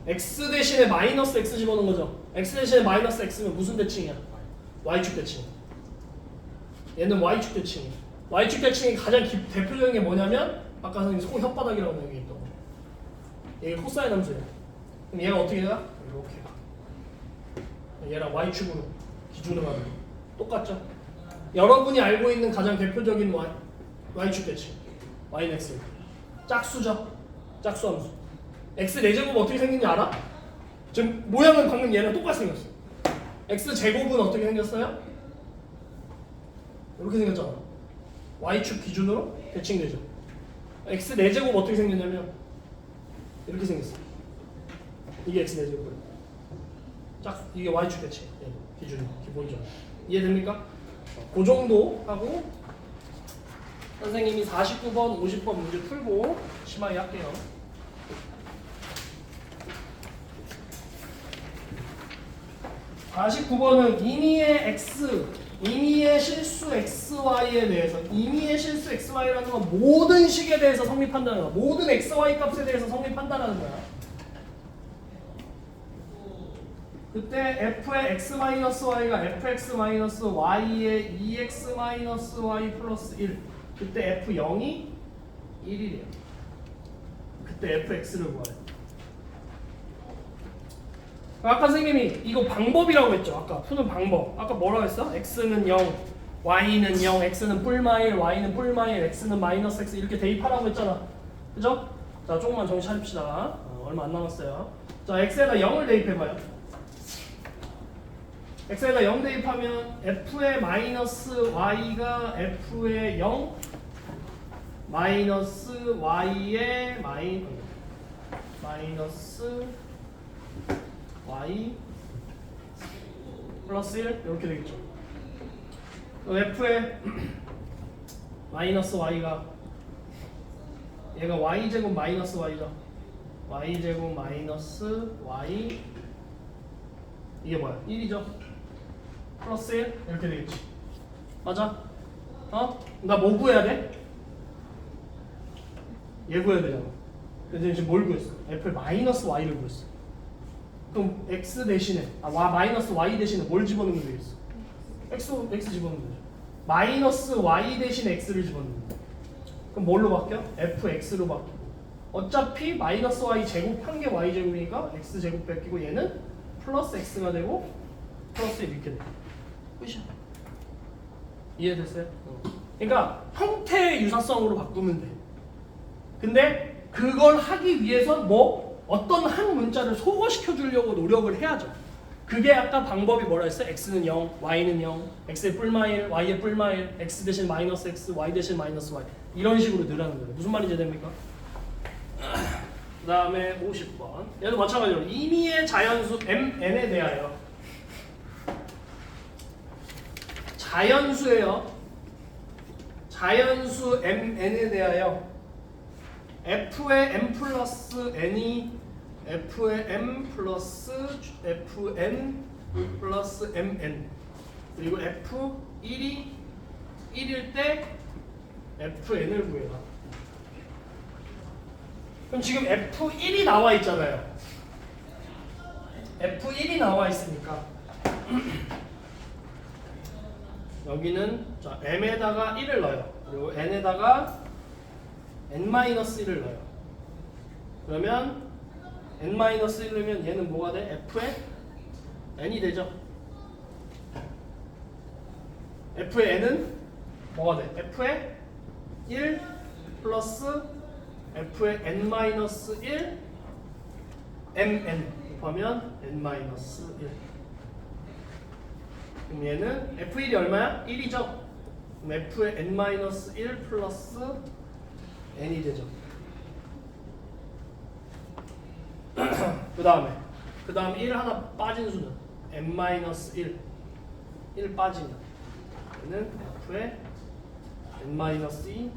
x 대신에 마이너스 x 집어넣은 거죠. x 대신에 마이너스 x면 무슨 대칭이야? y축 대칭. 얘는 y축 대칭이야. y축 대칭이 가장 대표적인 게 뭐냐면 아까 선생님 소 혓바닥이라고 얘기했던 거. 얘가 코사인 함수예요. 그럼 얘가 어떻게 가? 이렇게 가. 얘랑 y축으로 기준으로 하면 똑같죠? 여러분이 알고 있는 가장 대표적인 y축 대칭 y는 x 짝수죠. 짝수 함수. x 4제곱 어떻게 생긴지 알아? 지금 모양은 방금 얘랑 똑같이 생겼어. x 제곱은 어떻게 생겼어요? 이렇게 생겼잖아. y축 기준으로 대칭되죠. x 4제곱 어떻게 생겼냐면 이렇게 생겼어. 이게 x 4제곱이에요. 짝 이게 y축 대칭 기준 기본적으로 이해됩니까? 그 정도 하고 선생님이 49번, 50번 문제 풀고 심하게 할게요. 49번은 임의의 x, 임의의 실수 xy에 대해서 임의의 실수 xy라는 건 모든 식에 대해서 성립한다는 거야. 모든 xy 값에 대해서 성립한다는 거야. 그때 f의 x-y가 fx-y의 2x-y 플러스 1 그때 f0이 1이래요. 그때 fx를 구하래. 아까 선생님이 이거 방법이라고 했죠. 아까 푸는 방법. 아까 뭐라고 했어? x는 0, y는 0, x는 뿔마일, y는 뿔마일, x는 마이너스 x 이렇게 대입하라고 했잖아. 그죠? 자, 조금만 정신 차립시다. 얼마 안 남았어요. 자, x에다 0을 대입해봐요. x에다 0 대입하면 f의 마이너스 y가 f의 0 마이너스 y의 마이너스 y 플러스 1 이렇게 되겠죠. f의 마이너스 y가 얘가 y제곱 마이너스 y죠. y제곱 마이너스 y 이게 뭐야? 1이죠. 플러스 1 이렇게 되겠지. 맞아? 나 뭐 구해야 돼? 얘 구해야 되잖아. 근데 지금 뭘 구했어? f의 마이너스 y를 구했어. 그럼 x 대신에 마이너스 y 대신에 뭘 집어넣으면 되겠어? x 집어넣으면 되죠. 마이너스 y 대신에 x를 집어넣는 거야. 그럼 뭘로 바뀌어? fx로 바뀌고 어차피 마이너스 y 제곱한 게 y 제곱이니까 x 제곱 뺏기고 얘는 플러스 x가 되고 플러스 1 이렇게 돼. 끝이야. 이해됐어요? 그러니까 형태의 유사성으로 바꾸면 돼. 근데 그걸 하기 위해선 뭐 어떤 한 문자를 소거시켜 주려고 노력을 해야죠. 그게 아까 방법이 뭐라 했어? x는 0, y는 0, x의 뿔마일, y의 뿔마일, x 대신 마이너스 x, y 대신 마이너스 y 이런 식으로 늘어나는 거예요. 무슨 말인지 됩니까? 그 다음에 50번 얘도 마찬가지로 임의의 자연수 mn에 대하여 자연수예요. 자연수 mn에 대하여 f의 m 플러스 n이 f의 m 플러스 fn 플러스 mn 그리고 f1이 1일 때 fn을 구해라. 그럼 지금 f1이 나와 있잖아요. f1이 나와 있으니까 여기는 자 m에다가 1을 넣어요. 그리고 n에다가 n-1을 넣어요. 그러면 n-1을 넣으면 얘는 뭐가 돼? f의 n이 되죠. f의 n은 뭐가 돼? f의 1 플러스 f의 n-1 mn 곱하면 n-1 그럼 얘는 f1이 얼마야? 1이죠? 그럼 f의 n-1 플러스 n이 되죠. 그 다음 1 하나 빠진 수는 n-1 1 빠지면 얘는 f의 n-2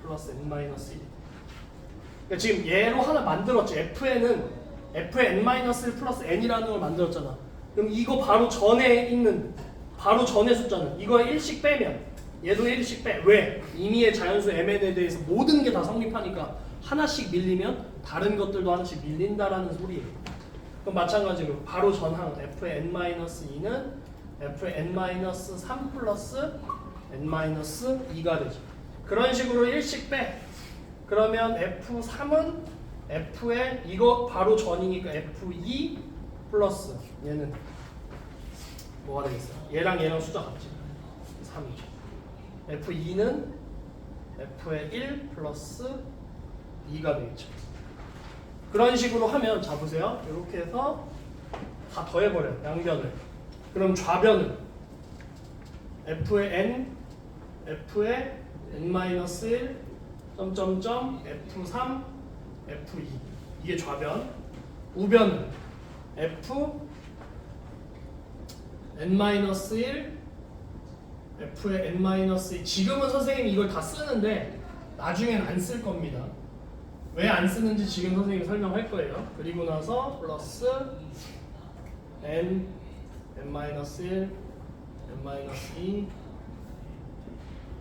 플러스 n-1 그러니까 지금 얘로 하나 만들었지. fn은 f의 n-1 플러스 n이라는 걸 만들었잖아. 그럼 이거 바로 전에 있는 바로 전의 숫자는 이거 1씩 빼면 얘도 1씩 빼. 왜? 임의의 자연수 mn에 대해서 모든 게 다 성립하니까 하나씩 밀리면 다른 것들도 하나씩 밀린다라는 소리예요. 그럼 마찬가지로 바로 전항 f의 n-2는 f의 n-3 플러스 n-2가 되죠. 그런 식으로 1씩 빼. 그러면 f3은 f의 이거 바로 전이니까 f2 플러스 얘는 뭐가 되겠어요? 얘랑 숫자 같지? 3이죠. f2는 f의 1 플러스 2가 되겠죠. 그런 식으로 하면 자 보세요. 이렇게 해서 다 더해버려요. 양변을. 그럼 좌변은 f의 n, f의 n-1, 점점점, f3, f2 이게 좌변. 우변은 f, n-1, f의 n-2 지금은 선생님이 이걸 다 쓰는데 나중엔 안 쓸 겁니다. 왜 안 쓰는지 지금 선생님이 설명할 거예요. 그리고 나서 플러스 n, n-1, n-2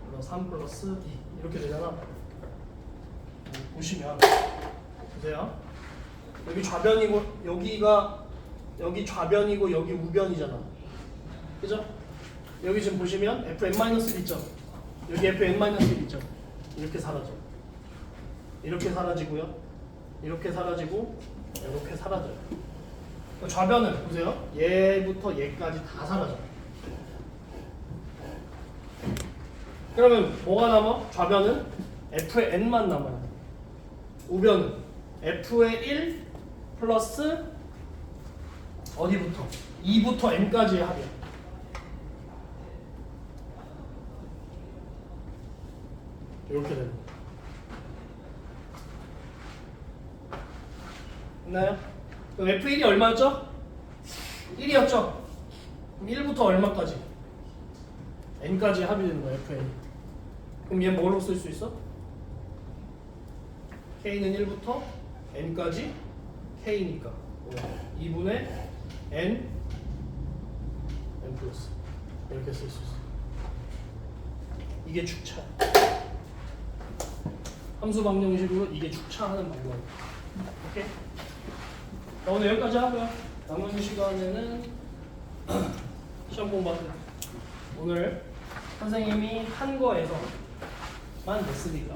플러스 3 플러스 2 이렇게 되잖아. 보시면 보세요. 여기 좌변이고 여기 좌변이고 여기 우변이잖아. 그죠? 여기 지금 보시면 fn-1 있죠? 여기 fn-1 있죠? 이렇게 사라져. 이렇게 사라지고요. 이렇게 사라지고 이렇게 사라져요. 좌변은 보세요. 얘부터 얘까지 다 사라져. 그러면 뭐가 남아? 좌변은 f의 n만 남아요. 우변은 f의 1 플러스 어디부터? 2부터 n까지의 합이야. 이렇게 되는 거예요. 됐나요? 그럼 F1이 얼마였죠? 1이었죠? 그럼 1부터 얼마까지? n까지 합이 되는 거예요, Fn. 그럼 얘 뭐로 쓸 수 있어? K는 1부터 n까지 K니까 2분의 n 플러스 이렇게 쓸 수 있어. 이게 축차. 함수 방정식으로 이게 축차하는 방법이에요. 오케이? 자, 오늘 여기까지 하고요. 남은 시간에는 시험 공부하세요. 오늘 선생님이 한 거에서만 냈으니까